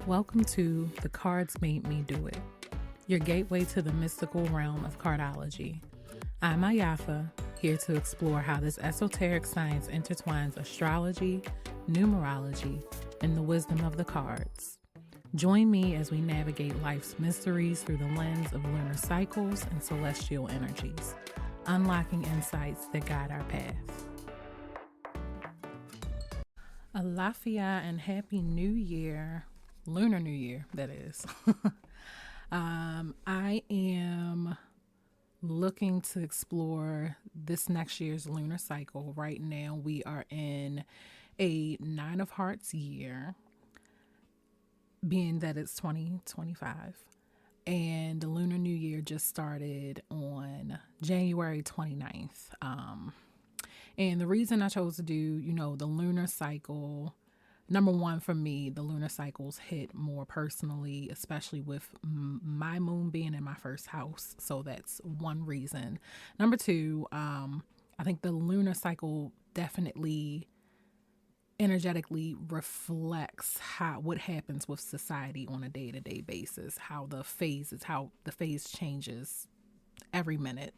Welcome to The Cards Made Me Do It, your gateway to the mystical realm of cardology. I'm Ayafa, here to explore how this esoteric science intertwines astrology, numerology, and the wisdom of the cards. Join me as we navigate life's mysteries through the lens of lunar cycles and celestial energies, unlocking insights that guide our path. Alafia and Happy New Year. Lunar New Year, that is. I am looking to explore this next year's lunar cycle. Right now, we are in a Nine of Hearts year, being that it's 2025. And the Lunar New Year just started on January 29th. And the reason I chose to do, the lunar cycle, number one, for me, the lunar cycles hit more personally, especially with my moon being in my first house. So that's one reason. Number two, I think the lunar cycle definitely energetically reflects what happens with society on a day-to-day basis, how the phase changes every minute,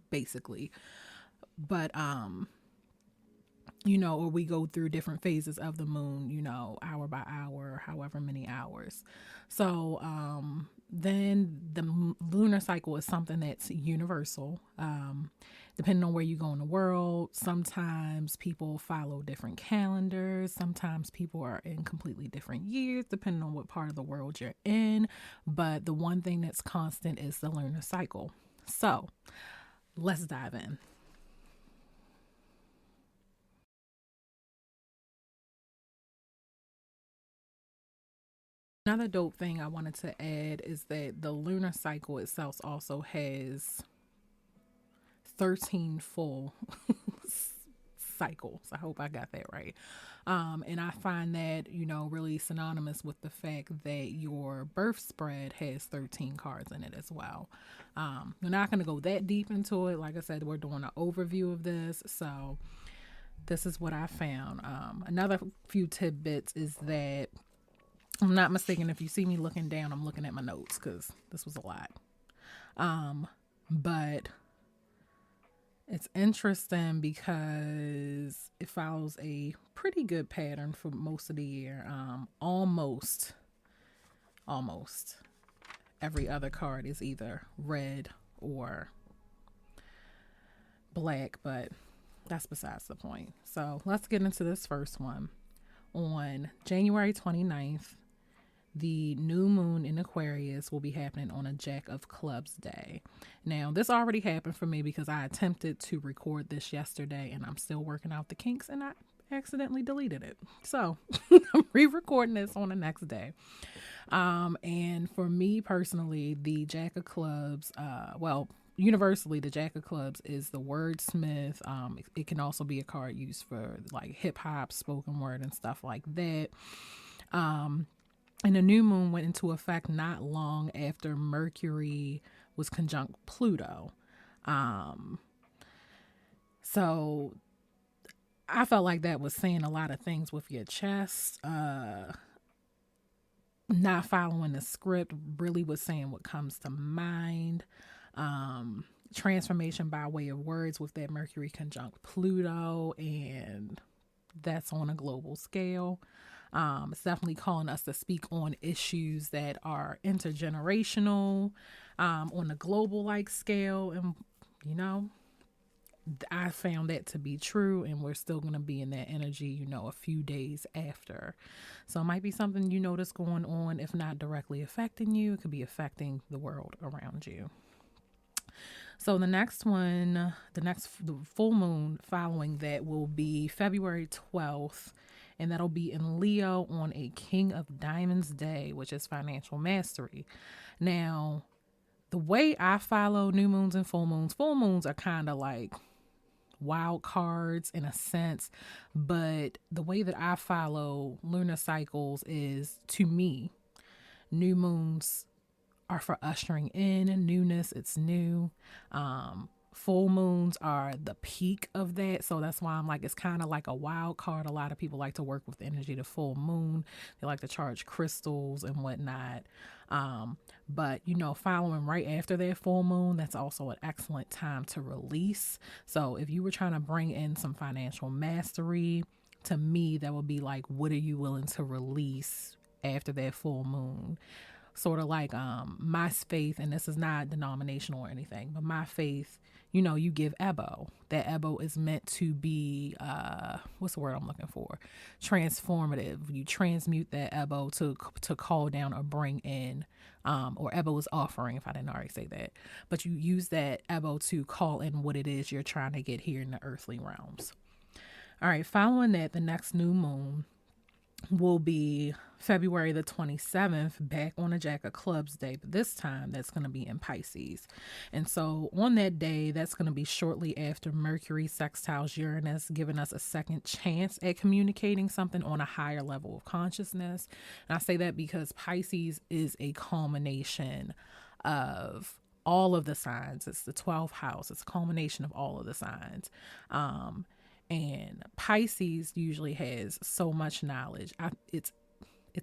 basically. But or we go through different phases of the moon, hour by hour, however many hours. So then the lunar cycle is something that's universal. Depending on where you go in the world, sometimes people follow different calendars. Sometimes people are in completely different years, depending on what part of the world you're in. But the one thing that's constant is the lunar cycle. So let's dive in. Another dope thing I wanted to add is that the lunar cycle itself also has 13 full cycles. I hope I got that right. And I find that, really synonymous with the fact that your birth spread has 13 cards in it as well. We're not going to go that deep into it. Like I said, we're doing an overview of this. So this is what I found. Another few tidbits is that I'm not mistaken. If you see me looking down, I'm looking at my notes because this was a lot. But it's interesting because it follows a pretty good pattern for most of the year. Almost every other card is either red or black, but that's besides the point. So let's get into this first one. On January 29th, the new moon in Aquarius will be happening on a Jack of Clubs day. Now, this already happened for me because I attempted to record this yesterday and I'm still working out the kinks and I accidentally deleted it. So I'm re-recording this on the next day. And for me personally, the Jack of Clubs, universally, the Jack of Clubs is the wordsmith. It can also be a card used for like hip hop, spoken word, and stuff like that. And the new moon went into effect not long after Mercury was conjunct Pluto. So I felt like that was saying a lot of things with your chest. Not following the script really was saying what comes to mind. Transformation by way of words with that Mercury conjunct Pluto, and that's on a global scale. It's definitely calling us to speak on issues that are intergenerational, on a global scale. And, I found that to be true, and we're still going to be in that energy, a few days after. So it might be something that's going on, if not directly affecting you, it could be affecting the world around you. So the next one, the full moon following that will be February 12th. And that'll be in Leo on a King of Diamonds day, which is financial mastery. Now, the way I follow new moons and full moons are kind of like wild cards in a sense. But the way that I follow lunar cycles is, to me, new moons are for ushering in newness. It's new. full moons are the peak of that. So that's why I'm like, it's kind of like a wild card. A lot of people like to work with the energy to full moon. They like to charge crystals and whatnot. But following right after that full moon, that's also an excellent time to release. So if you were trying to bring in some financial mastery, to me, that would be like, what are you willing to release after that full moon? Sort of like my faith, and this is not denominational or anything, but my faith, you give Ebo. That Ebo is meant to be what's the word I'm looking for? Transformative. You transmute that Ebo to call down or bring in, or Ebo is offering, if I didn't already say that. But you use that Ebo to call in what it is you're trying to get here in the earthly realms. All right, following that, the next new moon will be February the 27th, back on a Jack of Clubs day, but this time that's going to be in Pisces. And so on that day, that's going to be shortly after Mercury sextiles Uranus, giving us a second chance at communicating something on a higher level of consciousness. And I say that because Pisces is a culmination of all of the signs. It's the 12th house. It's a culmination of all of the signs. And Pisces usually has so much knowledge. It's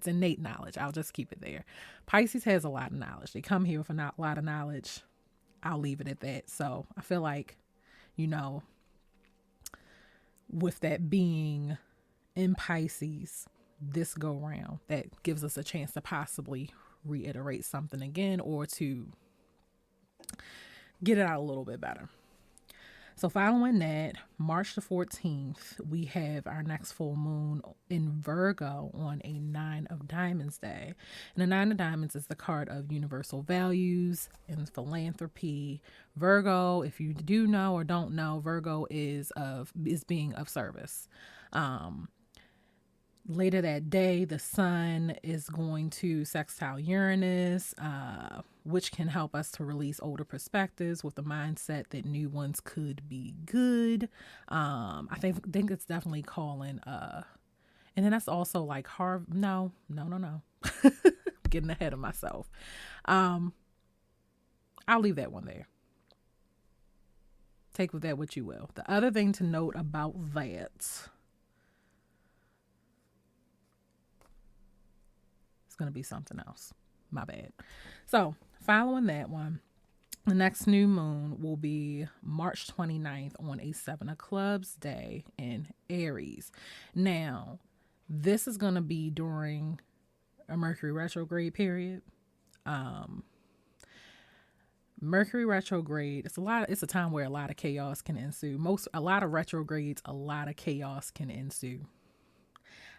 innate knowledge. I'll just keep it there. Pisces has a lot of knowledge. They come here with a lot of knowledge. I'll leave it at that. So I feel like, with that being in Pisces this go round, that gives us a chance to possibly reiterate something again or to get it out a little bit better. So following that, March the 14th, we have our next full moon in Virgo on a 9 of Diamonds day. And the 9 of Diamonds is the card of universal values and philanthropy. Virgo, if you do know or don't know, Virgo is being of service. Later that day, the sun is going to sextile Uranus, which can help us to release older perspectives with the mindset that new ones could be good. I think it's definitely calling. And then that's also like no. Getting ahead of myself. I'll leave that one there. Take with that what you will. The other thing to note about that, going to be something else. My bad. So following that one, the next new moon will be March 29th on a 7 of Clubs day in Aries. Now, this is going to be during a Mercury retrograde period. Mercury retrograde, it's a time where a lot of chaos can ensue. A lot of retrogrades, a lot of chaos can ensue.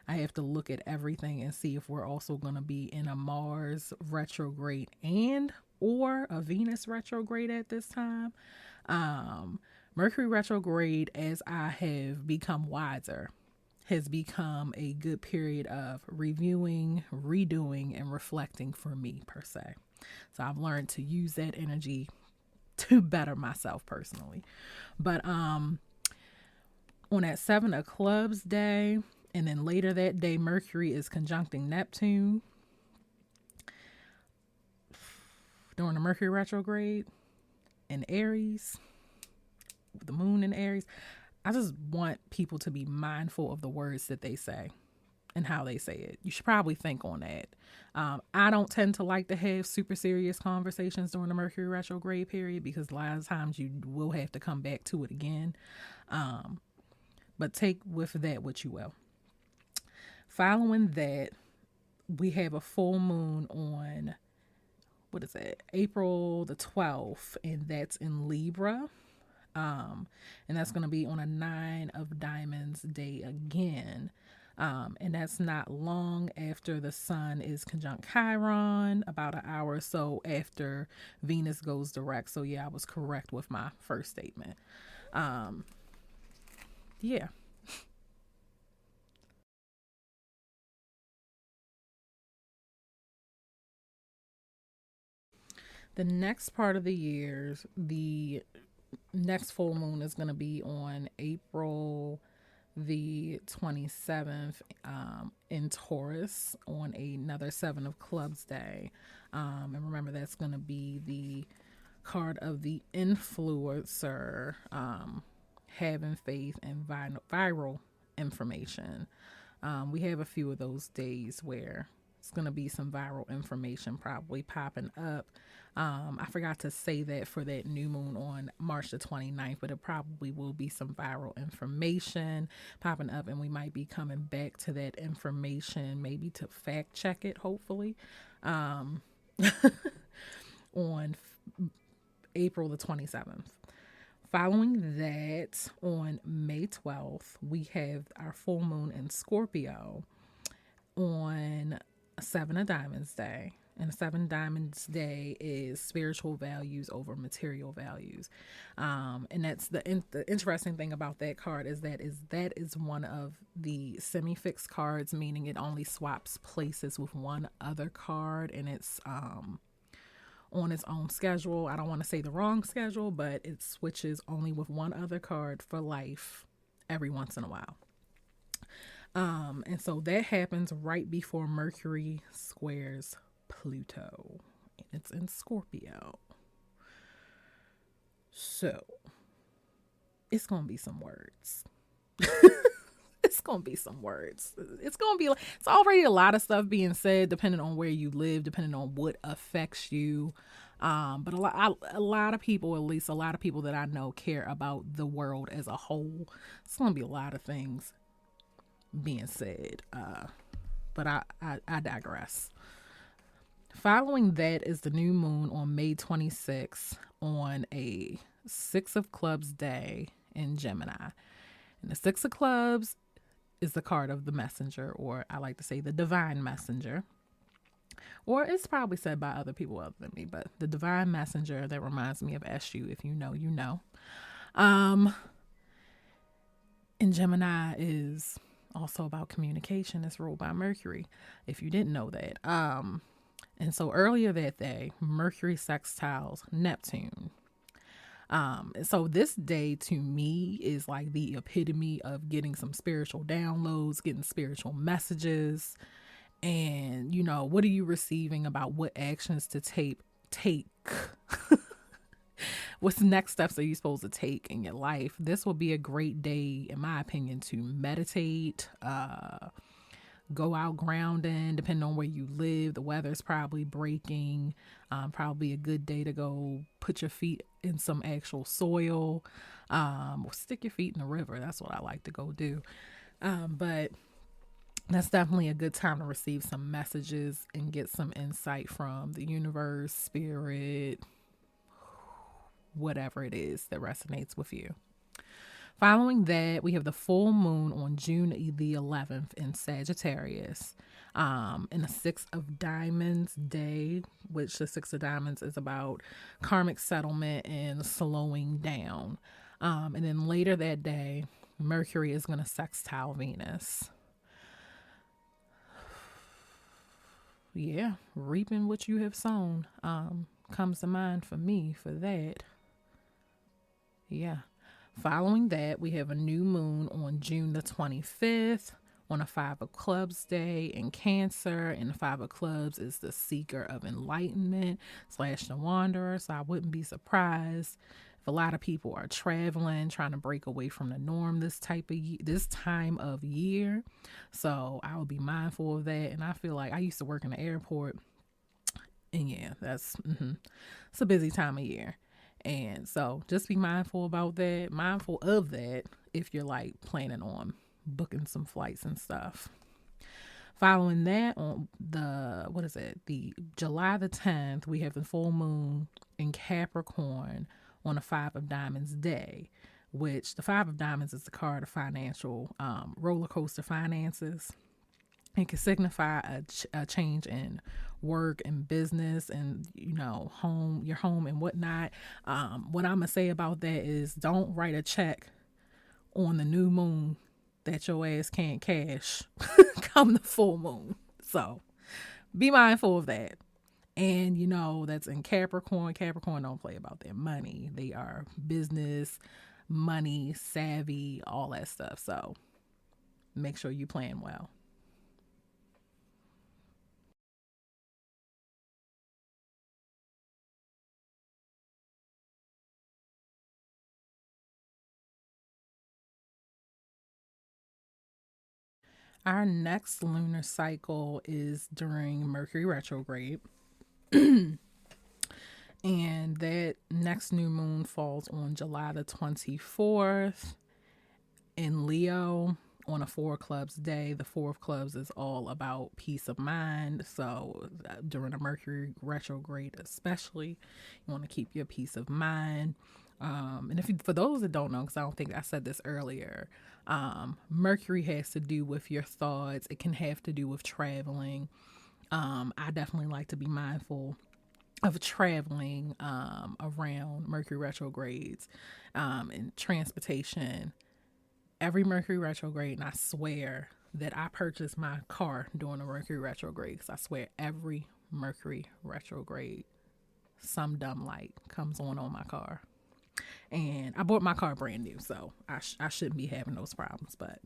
I have to look at everything and see if we're also going to be in a Mars retrograde or a Venus retrograde at this time. Mercury retrograde, as I have become wiser, has become a good period of reviewing, redoing, and reflecting for me per se. So I've learned to use that energy to better myself personally. But on that 7 of Clubs day, and then later that day, Mercury is conjuncting Neptune during the Mercury retrograde in Aries, with the moon in Aries. I just want people to be mindful of the words that they say and how they say it. You should probably think on that. I don't tend to like to have super serious conversations during the Mercury retrograde period because a lot of times you will have to come back to it again. But take with that what you will. Following that, we have a full moon on, April the 12th, and that's in Libra. And that's going to be on a 9 of Diamonds day again. And that's not long after the sun is conjunct Chiron, about an hour or so after Venus goes direct. So yeah, I was correct with my first statement. Yeah. The next part of the year, the next full moon is going to be on April the 27th in Taurus on another 7 of Clubs day. And remember, that's going to be the card of the influencer, having faith in viral information. We have a few of those days where it's going to be some viral information probably popping up. I forgot to say that for that new moon on March the 29th, but it probably will be some viral information popping up, and we might be coming back to that information, maybe to fact check it, hopefully, um, on April the 27th. Following that, on May 12th, we have our full moon in Scorpio on Seven of Diamonds Day. And Seven Diamonds Day is spiritual values over material values. And that's the interesting thing about that card is that is one of the semi-fixed cards, meaning it only swaps places with one other card, and it's on its own schedule. I don't want to say the wrong schedule, but it switches only with one other card for life every once in a while. And so that happens right before Mercury squares Pluto. And it's in Scorpio. So it's going to be some words. It's going to be some words. It's going to be, it's already a lot of stuff being said depending on where you live, depending on what affects you. But a lot of people, at least a lot of people that I know, care about the world as a whole. It's going to be a lot of things being said. But I digress. Following that is the new moon on May 26th on a Six of Clubs day in Gemini. And the Six of Clubs is the card of the messenger, or I like to say the divine messenger. Or it's probably said by other people other than me, but the divine messenger, that reminds me of SU. If you know, you know. And Gemini is also about communication. It's ruled by Mercury, if you didn't know that. And so earlier that day, Mercury sextiles Neptune. So this day to me is like the epitome of getting some spiritual downloads, getting spiritual messages, and what are you receiving about what actions to take? What's the next steps are you supposed to take in your life? This will be a great day, in my opinion, to meditate, go out grounding, depending on where you live. The weather's probably breaking. Probably a good day to go put your feet in some actual soil, or stick your feet in the river. That's what I like to go do. But that's definitely a good time to receive some messages and get some insight from the universe, spirit, whatever it is that resonates with you. Following that, we have the full moon on June the 11th in Sagittarius, in the Six of Diamonds day, which the Six of Diamonds is about karmic settlement and slowing down. And then later that day, Mercury is going to sextile Venus. Yeah, reaping what you have sown comes to mind for me for that. Yeah. Following that, we have a new moon on June the 25th on a Five of Clubs day in Cancer. And the Five of Clubs is the seeker of enlightenment / the wanderer. So I wouldn't be surprised if a lot of people are traveling, trying to break away from the norm this time of year. So I will be mindful of that. And I feel like I used to work in the airport, and yeah, it's a busy time of year. And so just be mindful about that, mindful of that if you're like planning on booking some flights and stuff. Following that, on the July the 10th, we have the full moon in Capricorn on a Five of Diamonds day, which the Five of Diamonds is the card of financial roller coaster finances. It can signify a change in work and business and, your home and whatnot. What I'm going to say about that is don't write a check on the new moon that your ass can't cash come the full moon. So be mindful of that. And, that's in Capricorn. Capricorn don't play about their money. They are business, money, savvy, all that stuff. So make sure you plan well. Our next lunar cycle is during Mercury retrograde, and that next new moon falls on July the 24th in Leo on a Four of Clubs day. The Four of Clubs is all about peace of mind. So during a Mercury retrograde, especially, you want to keep your peace of mind. And if you, for those that don't know, because I don't think I said this earlier, Mercury has to do with your thoughts. It can have to do with traveling. I definitely like to be mindful of traveling around Mercury retrogrades and transportation. Every Mercury retrograde, and I swear that I purchased my car during a Mercury retrograde, because I swear every Mercury retrograde, some dumb light comes on my car. And I bought my car brand new, so I shouldn't be having those problems, but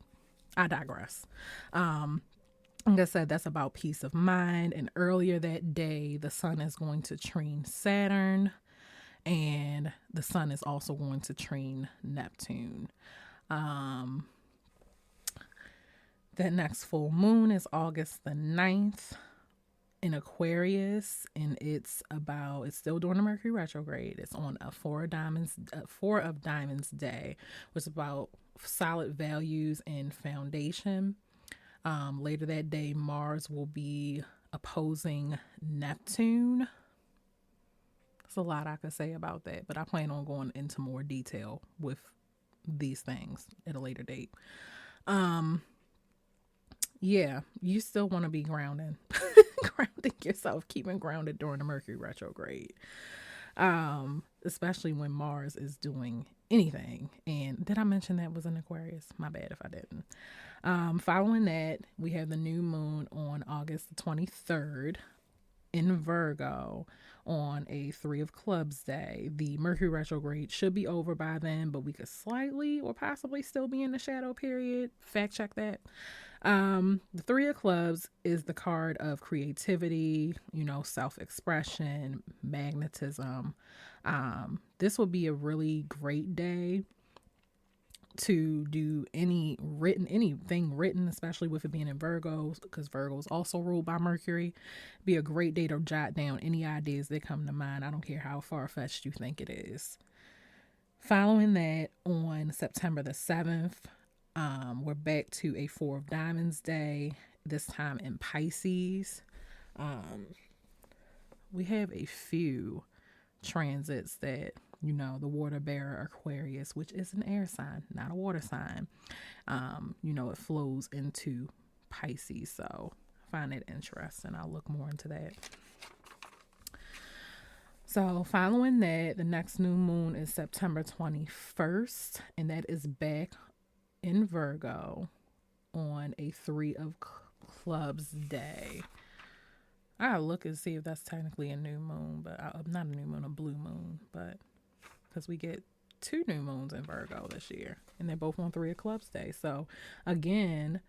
I digress. Like I said, that's about peace of mind. And earlier that day, the sun is going to trine Saturn, and the sun is also going to trine Neptune. The next full moon is August the 9th in Aquarius, and it's still during the Mercury retrograde. It's on a four of diamonds day, which is about solid values and foundation. Later that day, Mars will be opposing Neptune. There's a lot I could say about that, but I plan on going into more detail with these things at a later date. Yeah, you still want to be grounding yourself, keeping grounded during the Mercury retrograde. Especially when Mars is doing anything. And did I mention that was in Aquarius? My bad if I didn't. Following that, we have the new moon on August the 23rd in Virgo on a Three of Clubs day. The Mercury retrograde should be over by then, but we could slightly or possibly still be in the shadow period. Fact check that. The Three of Clubs is the card of creativity, self-expression, magnetism. This will be a really great day to do anything written, especially with it being in Virgo, because Virgo is also ruled by Mercury. Be a great day to jot down any ideas that come to mind. I don't care how far-fetched you think it is. Following that, on September the 7th, we're back to a Four of Diamonds day, this time in Pisces. We have a few transits that, the water bearer Aquarius, which is an air sign, not a water sign. It flows into Pisces. So I find it interesting. I'll look more into that. So following that, the next new moon is September 21st, and that is back in Virgo on a Three of Clubs day. I gotta look and see if that's technically a new moon, but not a new moon, a blue moon, but because we get two new moons in Virgo this year, and they're both on Three of Clubs day. So again,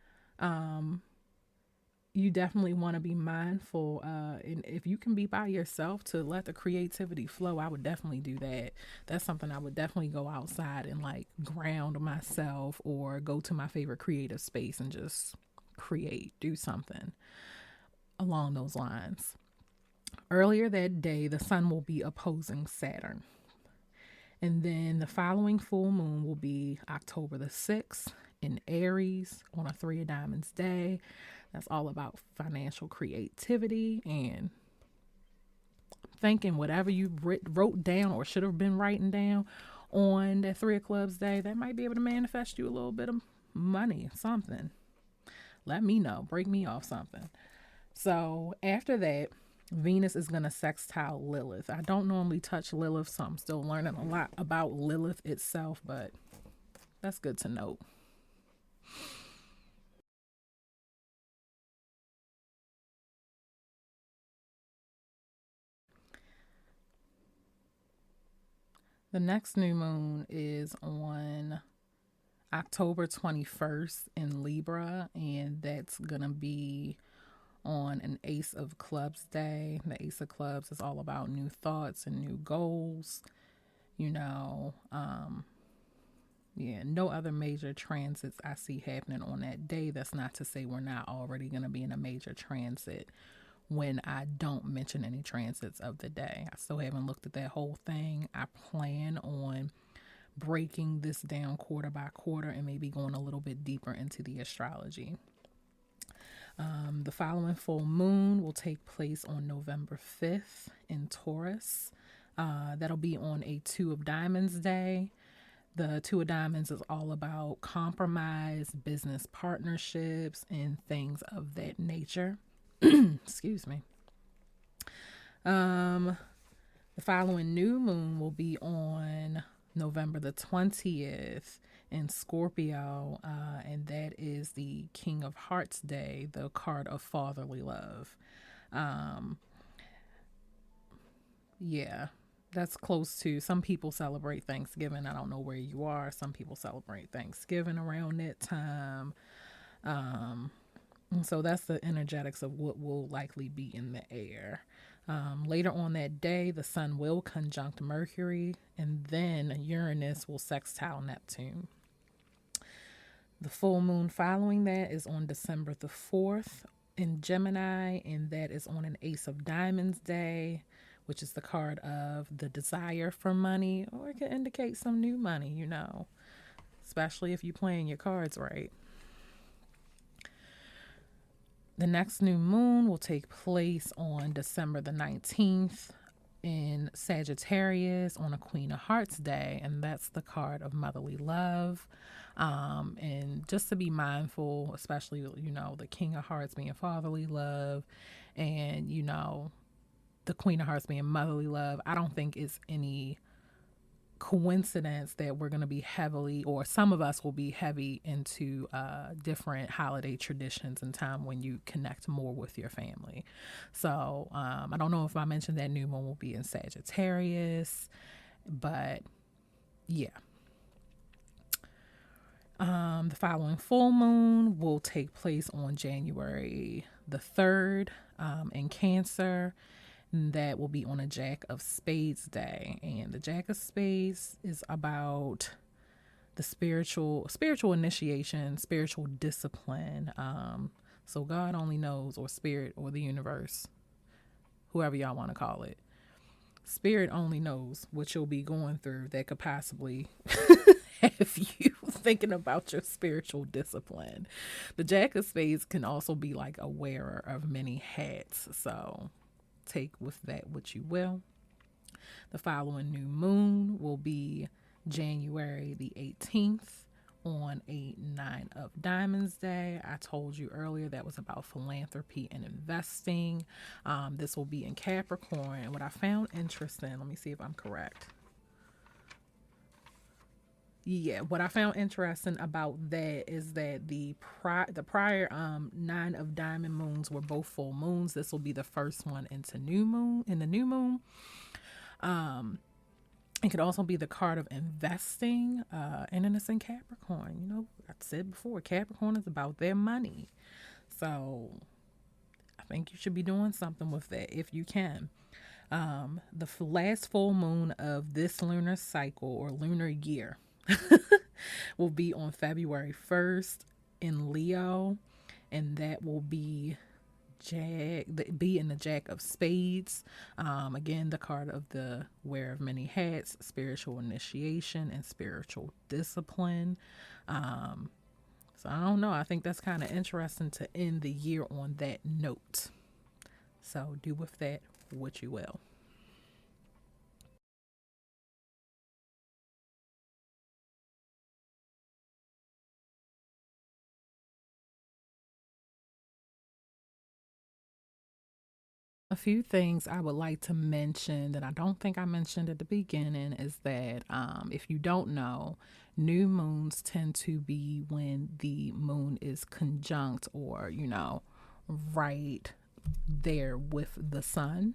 you definitely want to be mindful, and if you can be by yourself to let the creativity flow, I would definitely do that. That's something I would definitely go outside and ground myself, or go to my favorite creative space and just do something along those lines. Earlier that day, the sun will be opposing Saturn. And then the following full moon will be October the 6th in Aries on a Three of Diamonds day. That's all about financial creativity and thinking whatever you wrote down or should have been writing down on that Three of Clubs day, that might be able to manifest you a little bit of money, something. Let me know. Break me off something. So after that, Venus is going to sextile Lilith. I don't normally touch Lilith, so I'm still learning a lot about Lilith itself, but that's good to note. The next new moon is on October 21st in Libra, and that's going to be on an Ace of Clubs day. The Ace of Clubs is all about new thoughts and new goals. Yeah, no other major transits I see happening on that day. That's not to say we're not already going to be in a major transit when I don't mention any transits of the day. I still haven't looked at that whole thing. I plan on breaking this down quarter by quarter and maybe going a little bit deeper into the astrology. The following full moon will take place on November 5th in Taurus. That'll be on a Two of Diamonds day. The Two of Diamonds is all about compromise, business partnerships, and things of that nature. Excuse me. The following new moon will be on November the 20th in Scorpio, and that is the King of Hearts Day, the card of fatherly love. Yeah, that's close to, some people celebrate Thanksgiving. I don't know where you are. Some people celebrate Thanksgiving around that time. So that's the energetics of what will likely be in the air. Later on that day, the sun will conjunct Mercury, and then Uranus will sextile Neptune. The full moon following that is on December the 4th in Gemini, and that is on an Ace of Diamonds day, which is the card of the desire for money, or it can indicate some new money, especially if you're playing your cards right. The next new moon will take place on December the 19th in Sagittarius on a Queen of Hearts day, and that's the card of motherly love. And just to be mindful, especially, the King of Hearts being fatherly love, and, the Queen of Hearts being motherly love, I don't think it's any coincidence that we're going to be heavily, or some of us will be heavy into different holiday traditions and time when you connect more with your family. So I don't know if I mentioned that new moon will be in Sagittarius, but yeah. The following full moon will take place on January the 3rd in Cancer. That will be on a Jack of Spades day. And the Jack of Spades is about the spiritual initiation, spiritual discipline. So God only knows, or spirit, or the universe, whoever y'all want to call it. Spirit only knows what you'll be going through that could possibly have you thinking about your spiritual discipline. The Jack of Spades can also be like a wearer of many hats. So take with that what you will. The following new moon will be January the 18th on a Nine of Diamonds day. I told you earlier that was about philanthropy and investing. This will be in Capricorn. And what I found interesting, let me see if I'm correct. Yeah, what I found interesting about that is that the prior Nine of Diamond moons were both full moons. This will be the first one into the new moon. It could also be the card of investing, and then it's in Capricorn. I said before, Capricorn is about their money. So I think you should be doing something with that if you can. The last full moon of this lunar cycle or lunar year will be on February 1st in Leo, and that will be in the Jack of Spades. Again, the card of the wearer of many hats, spiritual initiation, and spiritual discipline. So I don't know. I think that's kind of interesting to end the year on that note. So do with that what you will. A few things I would like to mention that I don't think I mentioned at the beginning is that if you don't know, new moons tend to be when the moon is conjunct or, right there with the sun.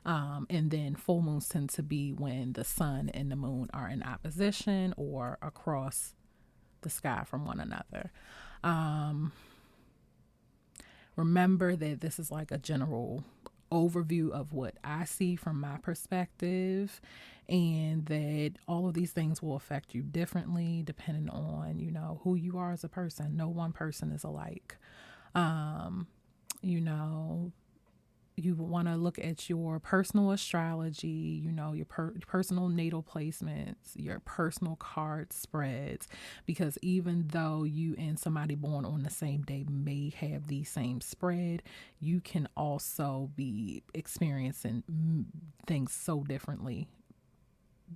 And then full moons tend to be when the sun and the moon are in opposition or across the sky from one another. Remember that this is like a general overview of what I see from my perspective, and that all of these things will affect you differently depending on, who you are as a person. No one person is alike. You know, you want to look at your personal astrology, your personal natal placements, your personal card spreads, because even though you and somebody born on the same day may have the same spread, you can also be experiencing things so differently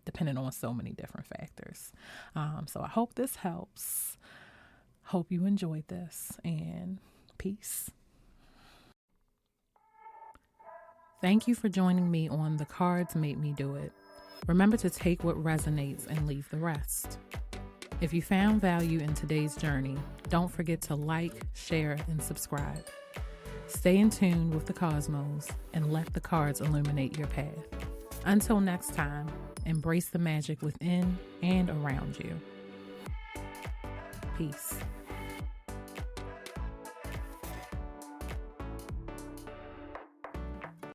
depending on so many different factors. So I hope this helps. Hope you enjoyed this, and peace. Thank you for joining me on The Cards Made Me Do It. Remember to take what resonates and leave the rest. If you found value in today's journey, don't forget to like, share, and subscribe. Stay in tune with the cosmos and let the cards illuminate your path. Until next time, embrace the magic within and around you. Peace.